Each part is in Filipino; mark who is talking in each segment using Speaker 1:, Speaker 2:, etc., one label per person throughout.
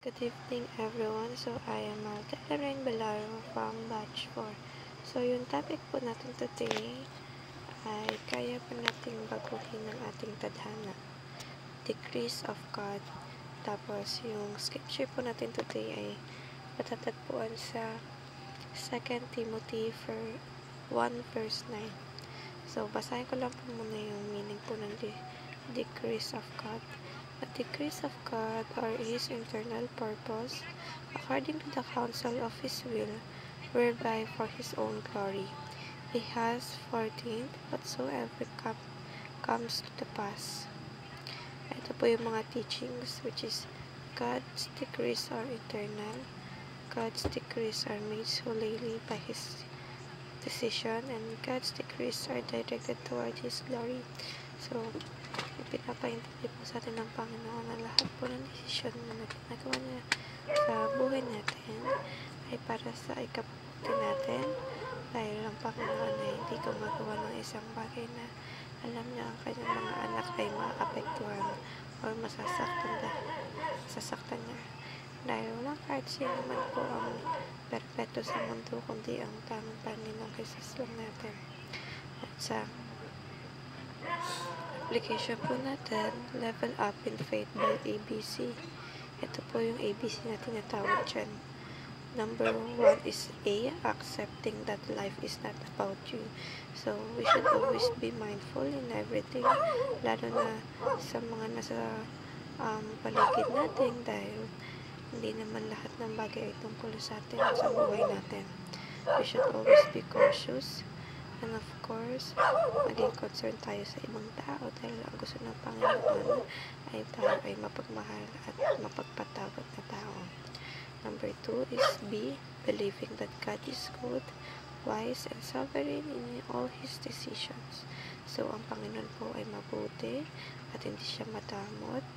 Speaker 1: Good evening everyone. So I am Altaireng Balaro from Batch 4. So yung topic po natin today ay kaya pa nating baguhin ng ating tadhana. Decrees of God. Tapos yung scripture po natin today ay matatagpuan sa 2 Timothy 1 verse 9. So basahin ko lang po muna yung meaning po ng decrees of God. The decrees of God are His internal purpose, according to the counsel of His will, whereby for His own glory He has foreordained whatsoever comes to the pass. Ito po yung mga teachings, which is God's decrees are eternal, God's decrees are made solely by His decision, and God's decrees are directed toward His glory. So, ipinapaintindi po sa atin ng Panginoon na lahat po ng desisyon na ginagawa niya sa buhay natin ay para sa ikabubuti natin, dahil ang Panginoon ay hindi gumagawa ng isang bagay na alam niya ang kanyang mga anak ay maapektuhan o masasaktan niya, dahil walang kahit sino man po ang perpekto sa mundo kundi ang tamang Panginoong Jesus lang natin. At sa application po natin, Level Up in Faith by ABC. Ito po yung ABC na tinatawag dyan. Number 1 is A, accepting that life is not about you. So, we should always be mindful in everything, lalo na sa mga nasa paligid natin, dahil hindi naman lahat ng bagay ay tungkol sa atin at sa buhay natin. We should always be cautious. And of course, maging concerned tayo sa ibang tao, dahil ang gusto ng Panginoon ay tayo ay mapagmahal at mapagpatawad na tao. Number 2 is B, believing that God is good, wise, and sovereign in all His decisions. So, ang Panginoon po ay mabuti at hindi siya matamot,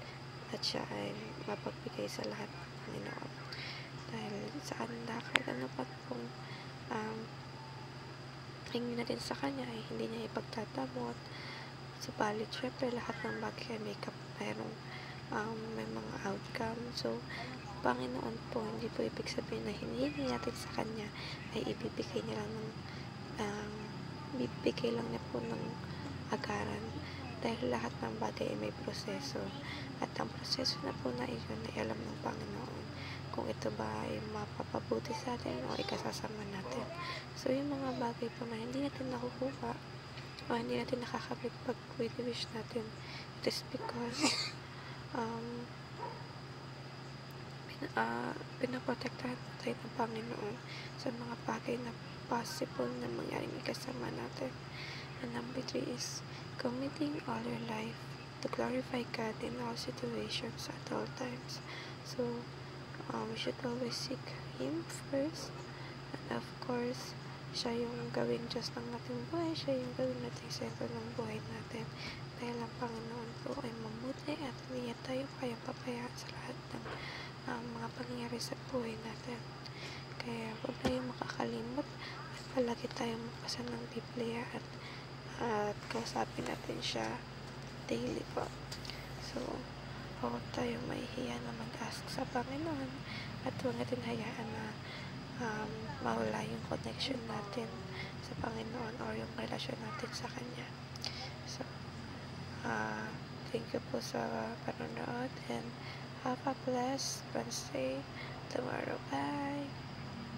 Speaker 1: at siya ay mapagbigay sa lahat ng Panginoon. Dahil saan na kahit ano pa pong hingin natin sa Kanya ay hindi niya ipagtatamot. Subalit, syempre, lahat ng bagay ay may mga outcome. So, Panginoon po, hindi po ibig sabihin na hinihingi natin sa Kanya ay ibibigay niya lang niya po ng agaran, dahil lahat ng bagay ay may proseso, at ang proseso na po na iyon ay alam ng Panginoon kung ito ba ay mapapabuti sa atin o ikasasama natin. So, yung mga bagay po na hindi natin nakukuha o hindi natin nakakamit pag wish natin, it is because pinaprotektahan tayo ng Panginoon sa mga bagay na possible na mangyaring ikasama natin. And number 3 is committing all your life to glorify God in all situations at all times. So, we should always seek Him first, and of course, siya yung gawing Diyos ng ating buhay, siya yung gawing nating sentro ng buhay natin, dahil ang Panginoon po ay mabuti at hindi niya tayo kayang papayaan sa lahat ng mga pangyayari sa buhay natin. Kaya huwag tayong makakalimot at palagi tayong magbasa ng Biblia at kausapin natin siya daily po. So, huwag tayong mahihiya na mag-ask sa Panginoon, at huwag natin hayaan na mawala yung connection natin sa Panginoon or yung relasyon natin sa Kanya. So, thank you po sa panonood, and have a blessed Wednesday tomorrow. Bye!